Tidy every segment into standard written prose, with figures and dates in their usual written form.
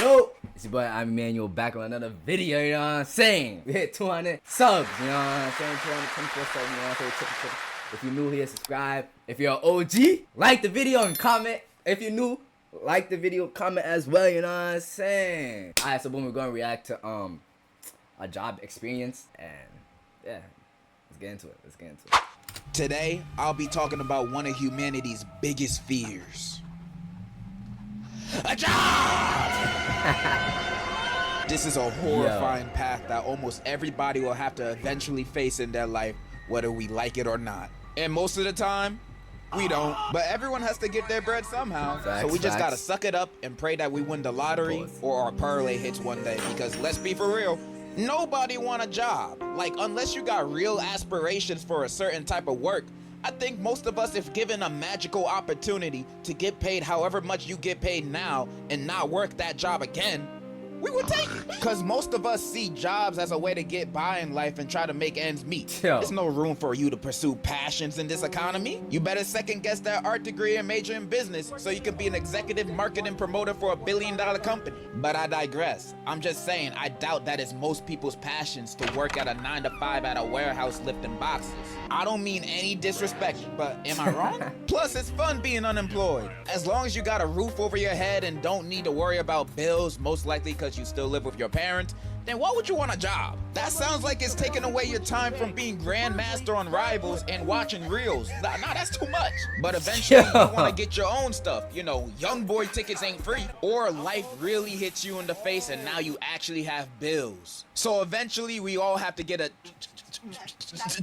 Yo, it's your boy, I'm Emmanuel, back on another video, you know what I'm saying? We hit 200 subs, you know what I'm saying? 224 subs, you know what I'm saying? If you're new here, subscribe. If you're an OG, like the video and comment. If you're new, like the video, comment as well, you know what I'm saying? Alright, so boom, we're gonna react to a job experience, and yeah, let's get into it. Today, I'll be talking about one of humanity's biggest fears. A job! This is a horrifying path that almost everybody will have to eventually face in their life, whether we like it or not. And most of the time, we don't. But everyone has to get their bread somehow. So we just gotta suck it up and pray that we win the lottery or our parlay hits one day. Because let's be for real, nobody want a job. Like, unless you got real aspirations for a certain type of work, I think most of us, if given a magical opportunity to get paid however much you get paid now and not work that job again, we would take it. Because most of us see jobs as a way to get by in life and try to make ends meet. There's no room for you to pursue passions in this economy. You better second guess that art degree and major in business so you can be an executive marketing promoter for $1 billion company. But I digress. I'm just saying, I doubt that is most people's passions to work at a 9 to 5 at a warehouse lifting boxes. I don't mean any disrespect, but am I wrong? Plus, it's fun being unemployed. As long as you got a roof over your head and don't need to worry about bills, most likely because you still live with your parents, then why would you want a job? That sounds like it's taking away your time from being grandmaster on Rivals and watching reels. Nah, that's too much. But eventually you want to get your own stuff. You know, young boy tickets ain't free. Or life really hits you in the face and now you actually have bills. So eventually we all have to get a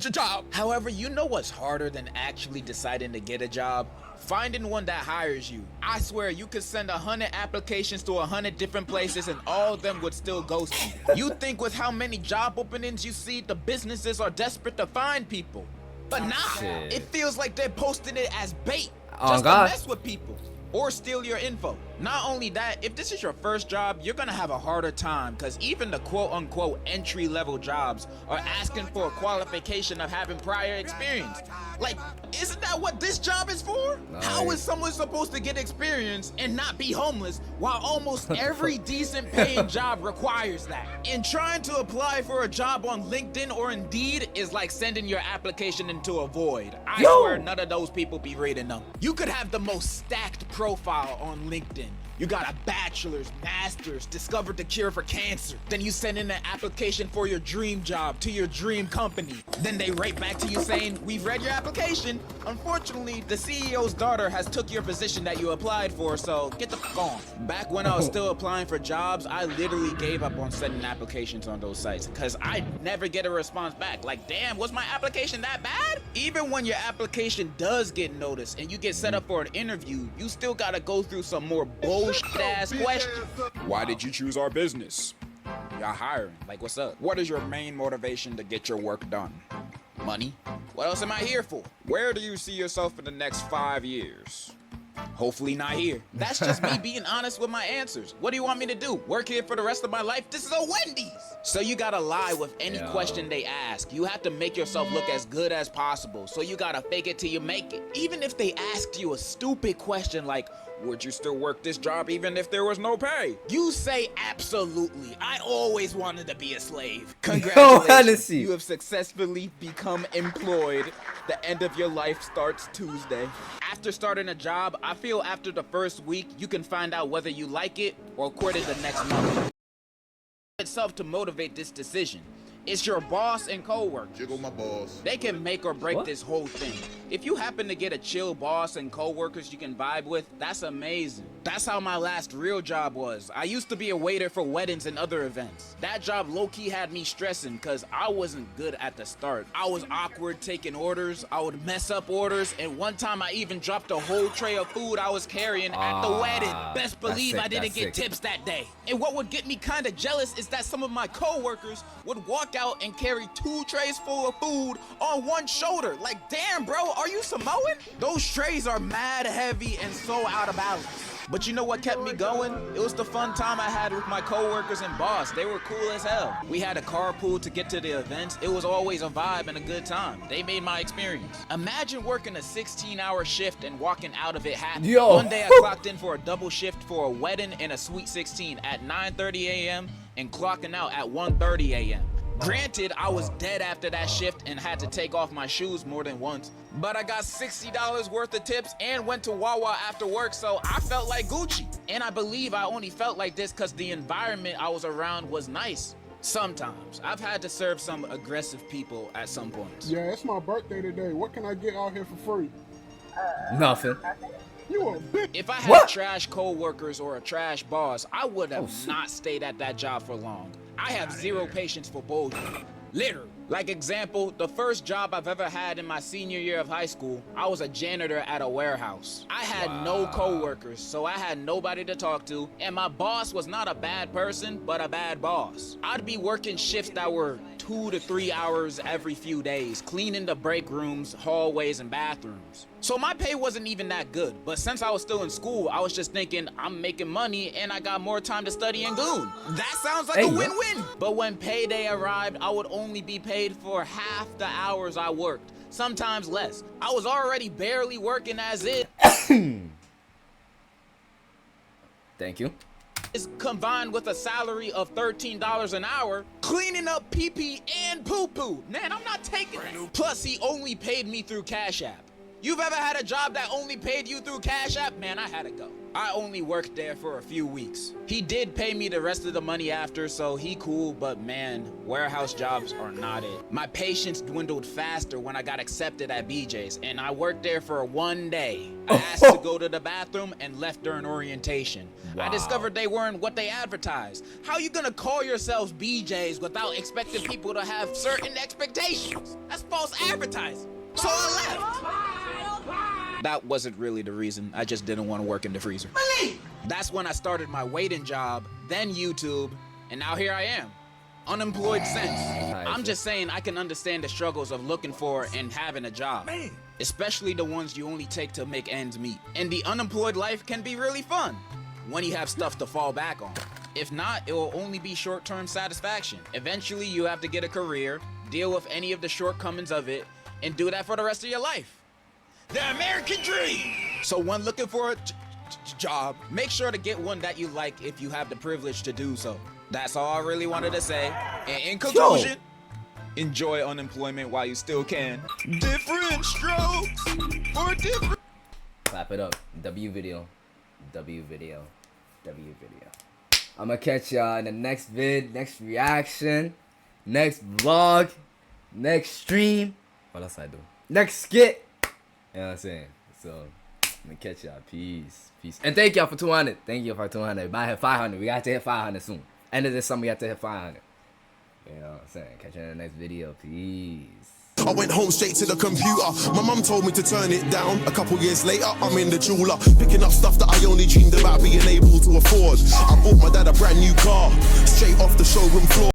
job. However, you know what's harder than actually deciding to get a job? Finding one that hires you. I swear you could send 100 applications to 100 different places and all of them would still ghost you. You think with how many job openings you see, the businesses are desperate to find people. But nah, it feels like they're posting it as bait just to mess with people or steal your info. Not only that, if this is your first job, you're gonna have a harder time because even the quote-unquote entry-level jobs are asking for a qualification of having prior experience. Like, isn't that what this job is for? How is someone supposed to get experience and not be homeless while almost every decent paying job requires that? And trying to apply for a job on LinkedIn or Indeed is like sending your application into a void. I swear none of those people be reading them. You could have the most stacked profile on LinkedIn. You got a bachelor's, master's, discovered the cure for cancer. Then you send in an application for your dream job to your dream company. Then they write back to you saying, we've read your application. Unfortunately, the CEO's daughter has took your position that you applied for, so get the fuck on. Back when I was still applying for jobs, I literally gave up on sending applications on those sites because I'd never get a response back. Like, damn, was my application that bad? Even when your application does get noticed and you get set up for an interview, you still gotta go through some more bullshit ass question. Why did you choose our business? Y'all hiring. Like, what's up? What is your main motivation to get your work done? Money? What else am I here for? Where do you see yourself in the next 5 years? Hopefully not here. That's just me being honest with my answers. What do you want me to do? Work here for the rest of my life? This is a Wendy's. So you gotta lie with any question they ask. You have to make yourself look as good as possible. So you gotta fake it till you make it. Even if they asked you a stupid question like, would you still work this job even if there was no pay? You say absolutely. I always wanted to be a slave. Congratulations. You have successfully become employed. The end of your life starts Tuesday. After starting a job, I feel after the first week, you can find out whether you like it or quit it the next month. Itself to motivate this decision. It's your boss and co-workers. Jiggle my boss. They can make or break this whole thing. If you happen to get a chill boss and co-workers you can vibe with, that's amazing. That's how my last real job was. I used to be a waiter for weddings and other events. That job low-key had me stressing because I wasn't good at the start. I was awkward taking orders, I would mess up orders, and one time I even dropped a whole tray of food I was carrying at the wedding. Best believe I didn't get tips that day. And what would get me kind of jealous is that some of my co-workers would walk out and carry 2 trays full of food on one shoulder. Like, damn, bro, are you Samoan? Those trays are mad heavy and so out of balance. But you know what kept me going? It was the fun time I had with my coworkers and boss. They were cool as hell. We had a carpool to get to the events. It was always a vibe and a good time. They made my experience. Imagine working a 16-hour shift and walking out of it happy. Yo. One day I clocked in for a double shift for a wedding and a sweet 16 at 9:30 a.m. and clocking out at 1:30 a.m. Granted, I was dead after that shift and had to take off my shoes more than once, but I got $60 worth of tips and went to Wawa after work, so I felt like Gucci. And I believe I only felt like this because the environment I was around was nice. Sometimes. I've had to serve some aggressive people at some points. Yeah, it's my birthday today. What can I get out here for free? Nothing. You a bitch. If I had trash co-workers or a trash boss, I would have not stayed at that job for long. I have zero patience for bullshit. Literally. Like example, the first job I've ever had in my senior year of high school, I was a janitor at a warehouse. I had no co-workers, so I had nobody to talk to, and my boss was not a bad person, but a bad boss. I'd be working shifts that were 2 to 3 hours every few days, cleaning the break rooms, hallways, and bathrooms. So my pay wasn't even that good, but since I was still in school, I was just thinking, I'm making money and I got more time to study and goon. That sounds like a win-win. But when payday arrived, I would only be paid for half the hours I worked, sometimes less. I was already barely working as it. Thank you. Is combined with a salary of $13 an hour, cleaning up pee-pee and poo-poo. Man, I'm not taking it. Plus, he only paid me through Cash App. You've ever had a job that only paid you through Cash App? Man, I had to go. I only worked there for a few weeks. He did pay me the rest of the money after, so he cool, but man, warehouse jobs are not it. My patience dwindled faster when I got accepted at BJ's, and I worked there for 1 day. I asked to go to the bathroom and left during orientation. I discovered they weren't what they advertised. How you gonna call yourselves BJ's without expecting people to have certain expectations? That's false advertising. So I left. That wasn't really the reason. I just didn't want to work in the freezer. That's when I started my waiting job, then YouTube, and now here I am. Unemployed since. I'm just saying I can understand the struggles of looking for and having a job. Especially the ones you only take to make ends meet. And the unemployed life can be really fun when you have stuff to fall back on. If not, it will only be short-term satisfaction. Eventually, you have to get a career, deal with any of the shortcomings of it, and do that for the rest of your life. The American dream! So when looking for a job, make sure to get one that you like if you have the privilege to do so. That's all I really wanted to say. And in conclusion, enjoy unemployment while you still can. Different strokes for different... Clap it up. W video. W video. W video. I'm gonna catch y'all in the next vid, next reaction, next vlog, next stream. What else I do? Next skit. You know what I'm saying? So, I'm gonna catch y'all. Peace. Peace. And thank y'all for 200. Thank you for 200. But I hit 500. We got to hit 500 soon. End of this summer, we have to hit 500. You know what I'm saying? Catch you in the next video. Peace. I went home straight to the computer. My mum told me to turn it down. A couple years later, I'm in the jeweler, picking up stuff that I only dreamed about being able to afford. I bought my dad a brand new car, straight off the showroom floor.